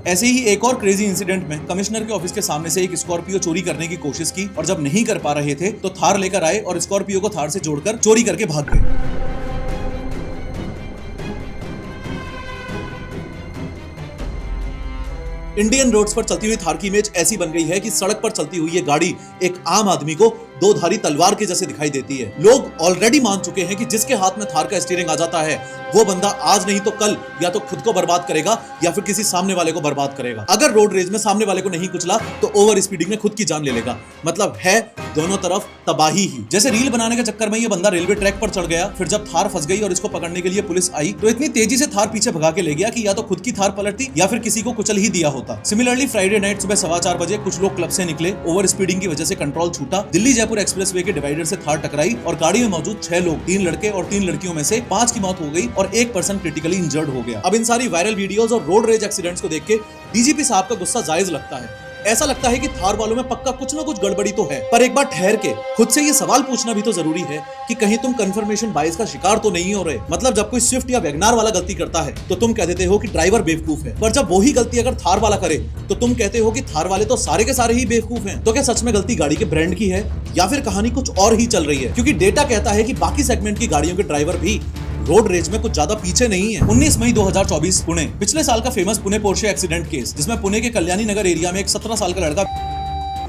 ऐसे ही एक और क्रेजी इंसिडेंट में कमिश्नर के ऑफिस के सामने से एक स्कॉर्पियो चोरी करने की कोशिश की और जब नहीं कर पा रहे थे तो थार लेकर आए और स्कॉर्पियो को थार से जोड़कर चोरी करके भाग गए। इंडियन रोड्स पर चलती हुई थार की इमेज ऐसी बन गई है कि सड़क पर चलती हुई ये गाड़ी एक आम आदमी को दो धारी तलवार के जैसे दिखाई देती है। लोग ऑलरेडी मान चुके हैं कि जिसके हाथ में थार का स्टीयरिंग आ जाता है वो बंदा आज नहीं तो कल या तो खुद को बर्बाद करेगा या फिर किसी सामने वाले को बर्बाद करेगा। अगर रोड रेज में सामने वाले को नहीं कुचला तो ओवर स्पीडिंग में खुद की जान ले लेगा। मतलब है दोनों तरफ तबाही ही। जैसे रील बनाने के चक्कर में ये बंदा रेलवे ट्रैक पर चढ़ गया, फिर जब थार फंस गई और इसको पकड़ने के लिए पुलिस आई तो इतनी तेजी से थार पीछे भगा के ले गया कि या तो खुद की थार पलटती या फिर किसी को कुचल ही दिया होता। सिमिलरली फ्राइडे नाइट सुबह 4:15 बजे कुछ लोग क्लब से निकले, ओवर स्पीडिंग की वजह से कंट्रोल छूटा, दिल्ली जयपुर एक्सप्रेसवे के डिवाइडर से थार टकराई और गाड़ी में मौजूद 6 लोग, 3 लड़के और 3 लड़कियों में से 5 की मौत हो गई और 1 पर्सन क्रिटिकली इंजर्ड हो गया। अब इन सारी वायरल वीडियोस और रोड रेज एक्सीडेंट्स को देख के डीजीपी साहब का गुस्सा जायज लगता है। ऐसा लगता है कि थार वालों में पक्का कुछ ना कुछ गड़बड़ी तो है, पर एक बार ठहर के खुद से ये सवाल पूछना भी तो जरूरी है कि कहीं तुम कंफर्मेशन बायस का शिकार तो नहीं हो रहे। मतलब जब कोई स्विफ्ट या वैगनार वाला गलती करता है तो तुम कह देते हो कि ड्राइवर बेवकूफ है, पर जब वही गलती अगर थार वाला करे तो तुम कहते हो कि थार वाले तो सारे के सारे ही बेवकूफ हैं। तो क्या सच में गलती गाड़ी के ब्रांड की है या फिर कहानी कुछ और ही चल रही है? क्योंकि डेटा कहता है कि बाकी सेगमेंट की गाड़ियों के ड्राइवर भी रोड रेज में कुछ ज्यादा पीछे नहीं है। 19 मई 2024 पुणे, पिछले साल का famous Pune Porsche accident case, जिसमें पुणे के कल्याणी नगर एरिया में एक 17 साल का लड़का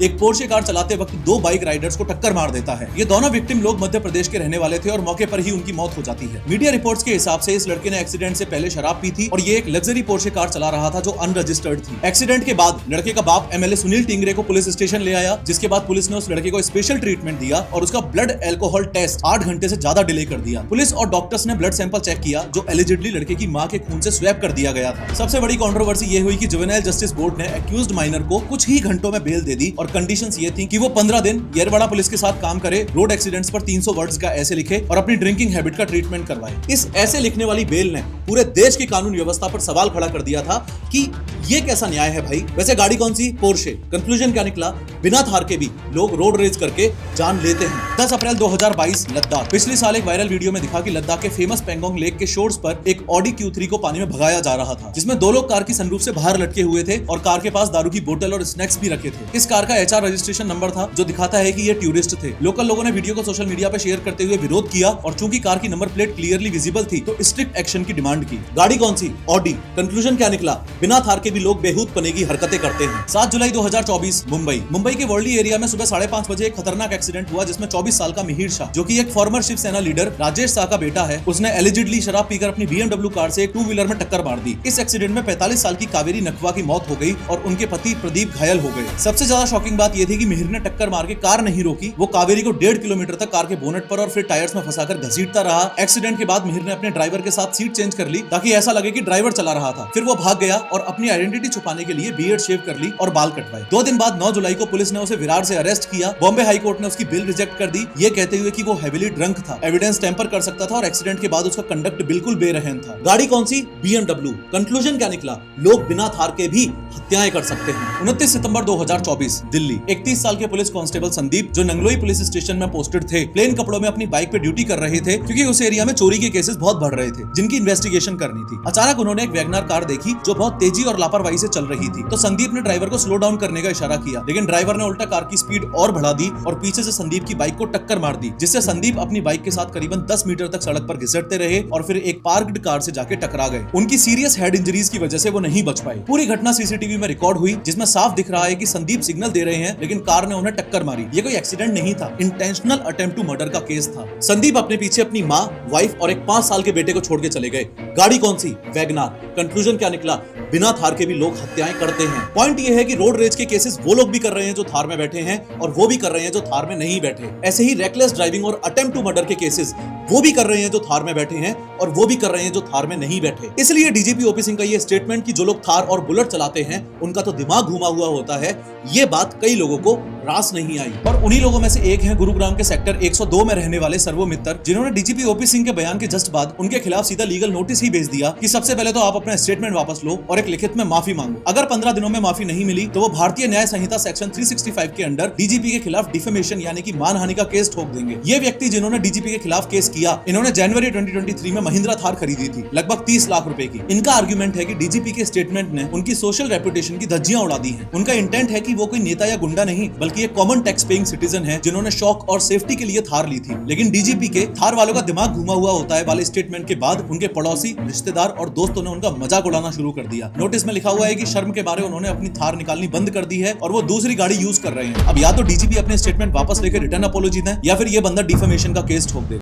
एक पोर्शे कार चलाते वक्त 2 बाइक राइडर्स को टक्कर मार देता है। ये दोनों विक्टिम लोग मध्य प्रदेश के रहने वाले थे और मौके पर ही उनकी मौत हो जाती है। मीडिया रिपोर्ट्स के हिसाब से इस लड़के ने एक्सीडेंट से पहले शराब पी थी और ये एक लग्जरी पोर्शे कार चला रहा था जो अनरजिस्टर्ड थी। एक्सीडेंट के बाद लड़के का बाप एमएलए सुनील टिंगरे को पुलिस स्टेशन ले आया, जिसके बाद पुलिस ने उस लड़के को स्पेशल ट्रीटमेंट दिया और उसका ब्लड एल्कोहल टेस्ट 8 घंटे से ज्यादा डिले कर दिया। पुलिस और डॉक्टर्स ने ब्लड सैंपल चेक किया जो एलिजिडली लड़के की मां के खून से स्वैप कर दिया गया था। सबसे बड़ी कंट्रोवर्सी ये हुई कि जुवेनाइल जस्टिस बोर्ड ने एक्यूज्ड माइनर को कुछ ही घंटों में बेल दे दी और कंडीशंस ये थी कि वो 15 दिन येरवाड़ा पुलिस के साथ काम करे, रोड एक्सीडेंट्स पर 300 वर्ड्स का ऐसे लिखे और अपनी ड्रिंकिंग हैबिट का ट्रीटमेंट करवाए। इस ऐसे लिखने वाली बेल ने पूरे देश की कानून व्यवस्था पर सवाल खड़ा कर दिया था कि ये कैसा न्याय है भाई। वैसे गाड़ी कौन सी? पोर्शे। कंक्लूजन क्या निकला? बिना थार के भी लोग रोड रेज करके जान लेते हैं। 10 अप्रैल 2022 लद्दाख। पिछले साल एक वायरल वीडियो में दिखा कि लद्दाख के फेमस पेंगोंग लेक के शोर्स पर एक ऑडी Q3 को पानी में भगाया जा रहा था, जिसमें 2 लोग कार की सनरूफ से बाहर लटके हुए थे और कार के पास दारू की बोतल और स्नैक्स भी रखे थे। इस कार का HR रजिस्ट्रेशन नंबर था जो दिखाता है कि ये टूरिस्ट थे। लोकल लोगों ने वीडियो को सोशल मीडिया पर शेयर करते हुए विरोध किया और चूंकि कार की नंबर प्लेट क्लियरली विजिबल थी तो स्ट्रिक्ट एक्शन की डिमांड की। गाड़ी कौन सी? ऑडी। कंक्लूजन क्या निकला? बिना थार के भी लोग बेहूद पने की हरकतें करते हैं। 7 जुलाई 2024 मुंबई के वर्ली एरिया में सुबह 5:30 बजे एक खतरनाक एक्सीडेंट हुआ जिसमें 24 साल का मिहिर शाह, जो कि एक फॉर्मर शिवसेना लीडर राजेश शाह का बेटा है, उसने एलिजिडली शराब पीकर अपनी BMW कार से एक 2 व्हीलर में टक्कर मार दी। इस एक्सीडेंट में 45 साल की कावेरी नकवा की मौत हो गई और उनके पति प्रदीप घायल हो गए। सबसे ज्यादा शॉकिंग बात यह थी कि मिहिर ने टक्कर मार के कार नहीं रोकी, वो कावेरी को 1.5 किलोमीटर तक कार के बोनेट पर और फिर टायर्स में फंसाकर घसीटता रहा। एक्सीडेंट के बाद मिहिर ने अपने ड्राइवर के साथ सीट चेंज कर ली ताकि ऐसा लगे कि ड्राइवर चला रहा था। फिर वो भाग गया और अपनी आइडेंटिटी छुपाने के लिए बियर्ड शेव कर ली और बाल कटवाए। 2 दिन बाद 9 जुलाई को पुलिस ने उसे विरार से अरेस्ट किया। बॉम्बे हाई कोर्ट ने उसकी बिल रिजेक्ट कर दी, ये कहते हुए कि वो हेविली ड्रंक था, एविडेंस टेम्पर कर सकता था और एक्सीडेंट के बाद उसका कंडक्ट बिल्कुल बेरहम था। गाड़ी कौन सी? BMW। कंक्लूजन क्या निकला? लोग बिना थार के भी हत्याएं कर सकते हैं। 29 सितंबर 2024 दिल्ली। 31 साल के पुलिस कांस्टेबल संदीप, जो नंगलोई पुलिस स्टेशन में पोस्टेड थे, प्लेन कपड़ों में अपनी बाइक पे ड्यूटी कर रहे थे क्योंकि उस एरिया में चोरी के केसेस बहुत बढ़ रहे थे जिनकी इन्वेस्टिगेशन करनी थी। अचानक उन्होंने एक वैगनार कार देखी जो बहुत तेजी और लापरवाही से चल रही थी, तो संदीप ने ड्राइवर को स्लो डाउन करने का इशारा किया, लेकिन ड्राइवर ने उल्टा कार की स्पीड और बढ़ा दी और पीछे से संदीप की बाइक को टक्कर मार दी, जिससे संदीप अपनी बाइक के साथ करीबन 10 मीटर तक सड़क पर घिसटते रहे और फिर एक पार्क्ड कार से जाके टकरा गए। उनकी सीरियस हेड इंजरीज की वजह से वो नहीं बच पाए। पूरी घटना सीसीटीवी में रिकॉर्ड हुई जिसमें साफ दिख रहा है कि संदीप सिग्नल दे रहे हैं लेकिन कार ने उन्हें टक्कर मारी। ये कोई एक्सीडेंट नहीं था, इंटेंशनल अटेम्प्ट टू मर्डर का केस था। संदीप अपने पीछे अपनी माँ, वाइफ और एक 5 साल के बेटे को छोड़ के चले गए। गाड़ी कौन सी? वैगनार। कंक्लूजन क्या निकला? बिना थार के भी लोग हत्याएं करते हैं। पॉइंट ये है कि रोड रेज के केसेस वो लोग भी कर रहे हैं जो थार में बैठे हैं और वो भी कर रहे हैं जो थार में नहीं बैठे। ऐसे ही रेकलेस ड्राइविंग और अटेम्प्ट टू मर्डर के केसेस वो भी कर रहे हैं जो थार में बैठे हैं और वो भी कर रहे हैं जो थार में नहीं बैठे। इसलिए डीजीपी ओपी सिंह का ये स्टेटमेंट कि जो लोग थार और बुलेट चलाते हैं उनका तो दिमाग घुमा हुआ होता है, ये बात कई लोगों को रास नहीं आई। और उन्हीं लोगों में से एक है गुरुग्राम के सेक्टर 102 में रहने वाले सर्वो मित्तर, जिन्होंने डीजीपी ओपी सिंह के बयान के जस्ट बाद उनके खिलाफ सीधा लीगल नोटिस ही भेज दिया कि सबसे पहले तो आप अपना स्टेटमेंट वापस लो और एक लिखित में माफी मांगो। अगर 15 दिनों में माफी नहीं मिली तो वो भारतीय न्याय संहिता सेक्शन 365 के अंडर डीजीपी के खिलाफ डिफेमेशन यानी कि मानहानि का केस ठोक देंगे। ये व्यक्ति जिन्होंने डीजीपी के खिलाफ केस किया, इन्होंने जनवरी 2023 में महिंद्रा थार खरीदी थी लगभग 30 लाख रुपए की। इनका आर्गुमेंट है कि डीजीपी के स्टेटमेंट ने उनकी सोशल रेपुटेशन की धज्जियां उड़ा दी हैं। उनका इंटेंट है कि वो कोई नेता या गुंडा नहीं बल्कि एक कॉमन टैक्स पेइंग सिटीजन है जिन्होंने शौक और सेफ्टी के लिए थार ली थी। लेकिन डीजीपी के थार वालों का दिमाग घुमा हुआ होता है वाले स्टेटमेंट के बाद उनके पड़ोसी, रिश्तेदार और दोस्तों ने उनका मजाक उड़ाना शुरू कर दिया। नोटिस में लिखा हुआ है कि शर्म के बारे उन्होंने अपनी थार निकालनी बंद कर दी है और वो दूसरी गाड़ी यूज कर रहे हैं। अब या तो डीजीपी अपने स्टेटमेंट वापस लेकर रिटर्न अपोलॉजी दें या फिर ये बंदा डिफेमेशन का केस ठोक दे।